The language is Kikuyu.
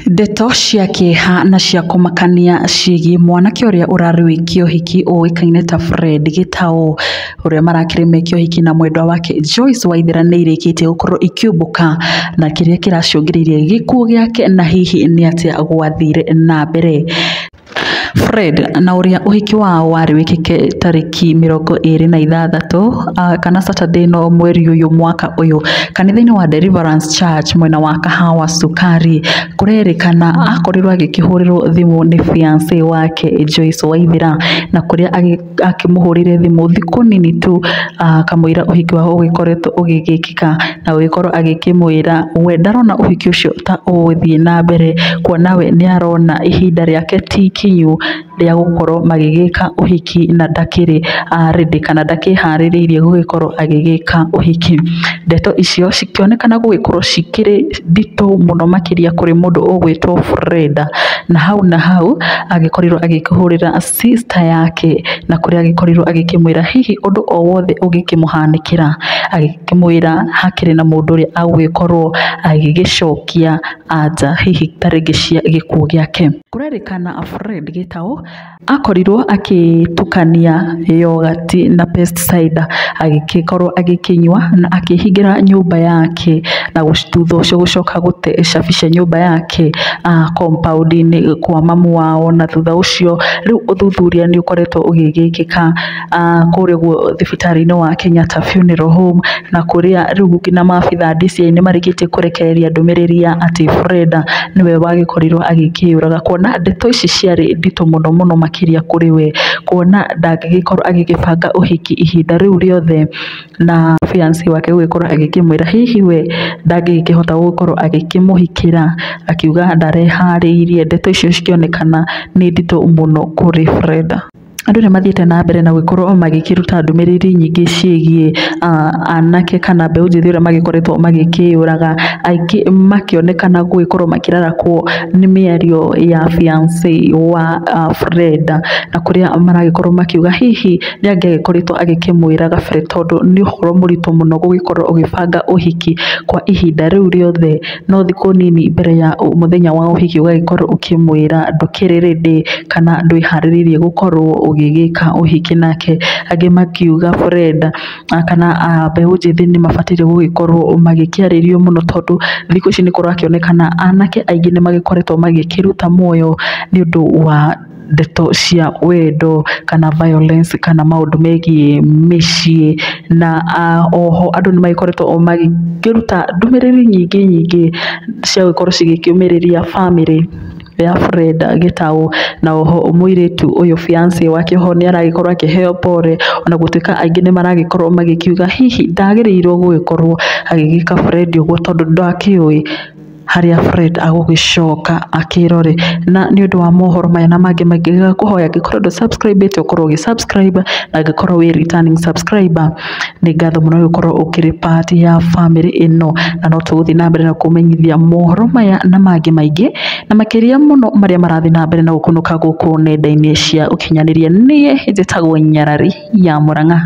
Ndeto cia kĩeha na cia kũmakania ciĩgiĩ mwanake ũrĩa ũrarĩ wĩkio ũhiki ũĩkaine ta Fred Gitau ũrĩa marakĩrĩ mekio ũhiki na mwendwa wake Joyce Waithera nĩ irĩkĩtie gũkorwo ikiumbũka, na kĩrĩa kĩracũngĩrĩirie gĩkuũ gĩake na hihi nĩ atĩa gwathire na mbere. Fred na ũrĩa ũhiki wao warĩ wĩkĩke tarĩki 26 kana Saturday no mweri ũyũ mwaka ũyũ kanitha-inĩ wa Deliverance Church mwena wa Kahawa Sukari, kũrerĩkana akorirwo agĩkĩhũrĩrwo thimũ nĩ fiancé wake Joyce Waithera, na kũrĩa akĩmũhũrĩre thimũ thikũ nini tu kamũira ũhiki wao ũgĩkoretwo ũgĩgĩkĩka, na gũgĩkorwo agĩkĩmwĩra we ndarona ũhiki ũcio ta ũgũthiĩ na mbere, kuona we nĩ arona ihinda rĩake ti ikinyu rĩa gũkorwo magĩgĩka ũhiki na ndakĩrĩ ready kana ndakĩharĩrĩirie gũgĩkorwo agĩgĩka ũhiki. Ndeto icio cikĩonekana gũgĩkorwo cikĩrĩ nditũ mũno makĩria kũrĩ mũndũ ũgwĩtwo Fred, na hau agĩkorirwo agĩkĩhũrĩra sister yake, na kũrĩa agĩkorirwo agĩkĩmwĩra hihi ũndũ o wothe ũgĩkĩmũhanĩkĩra, agĩkĩmwĩra hakĩrĩ na mũndũ ũrĩa agũgĩkorwo agĩgĩcokia anja hihi tarĩngĩ cia gĩkuũ gĩake. Kũrerĩkana Fred Gitau akorirwo akĩtukania yogurt na pesticide, agĩkorwo agĩkĩnyua na akĩhingĩra nyũmba yake, na thutha ũcio gũcoka gũte cabica nyũmba yake compound-inĩ kwa mamu wao, na thutha ũcio rĩu ũthuthuria nĩ ũkoretwo ũgĩgĩkĩka kũrĩa thibitarĩ-inĩ wa Kenyatta Funeral Home, na kũrĩa rĩu nginya maabitha DCI nĩ marĩkĩtie kũrekereria ndũmĩrĩri ya atĩ Fred nĩwe wagĩkorirwo agĩkĩũraga, kuona ndeto ici ciarĩ nditũ mũno makĩria kũrĩ we, kuona ndangĩgĩkorwo agĩgĩbanga ũhiki ihinda rĩu rĩothe na fiancé wake gũgĩkorwo agĩkĩmwĩra hihi we ndangĩgĩkĩhota gũgĩkorwo agĩkĩmũhikĩra, akiuga ndareharĩirie. Ndeto icio cikĩonekana nĩ nditũ mũno kũrĩ Fred. Andũ nĩ mathiĩte na mbere na gũkorwo magĩkĩruta ndũmĩrĩri nyingĩ ciĩgiĩ anake kana mbeũ njĩthĩ ũrĩa magĩkoretwo magĩkĩũraga, aingĩ makĩonekana gũgĩkorwo makĩrarakwo nĩ mĩario ya fiancé wa Fred, na kũrĩa maragĩkorwo makiuga hihi nĩ angĩagĩkoretwo agĩkĩmwĩra kabere, tondũ nĩ ũhoro mũritũ mũno gũgĩkorwo ũgĩbanga ũhiki kwa ihinda rĩu rĩothe, no thikũ nini mbere ya mũthenya wa ũhiki ũgagĩkorwo ũkĩmwĩra ndũkĩrĩ ready kana ndwĩharĩrĩirie gũkorwo ũgĩgĩka ũhiki. Nake angĩ makiuga Fred kana mbeũ njĩthĩ nĩ mabataire gũgĩkorwo magĩkĩarĩrio mũno, tondũ thikũ ici nĩ kũrakĩonekana anake aingĩ nĩ magĩkoretwo magĩkĩruta muoyo nĩ ũndũ wa ndeto cia wendo kana violence kana maũndũ megiĩ mĩciĩ, na oho andũ nĩ magĩkoretwo magĩkĩruta ndũmĩrĩri nyingĩ cia gũkorwo cigĩkĩũmĩrĩria family ya Fred Gitau, na oho mũirĩtu ũyũ fiancé wake ho nĩ aragĩkorwo akĩheo pole, ona gũtuĩka aingĩ nĩ maragĩkorwo magĩkiuga hihi ndagĩrĩirwo gũgĩkorwo agĩgĩka Fred ũguo, tondũ ndakĩũĩ harĩa Fred agũgĩcoka akĩrore. Na nĩ ũndũ wa mohoro maya na mangĩ maingĩ gakũhoya angĩkorwo ndũ subscribe ũkorwo ũgĩ-subscribe, na angĩkorwo wĩ returning subscriber nĩ ngatho mũno gũkorwo ũkĩrĩ part ya family ĩno, na no tũgũthiĩ na mbere na kũmenyithia mohoro maya na mangĩ maingĩ na makĩria mũno marĩa marathiĩ na mbere na gũkunũka gũkũ nenda-inĩ cia ũkinyanĩria. Niĩ njĩtagwo Nyarari ya Mũrang'a.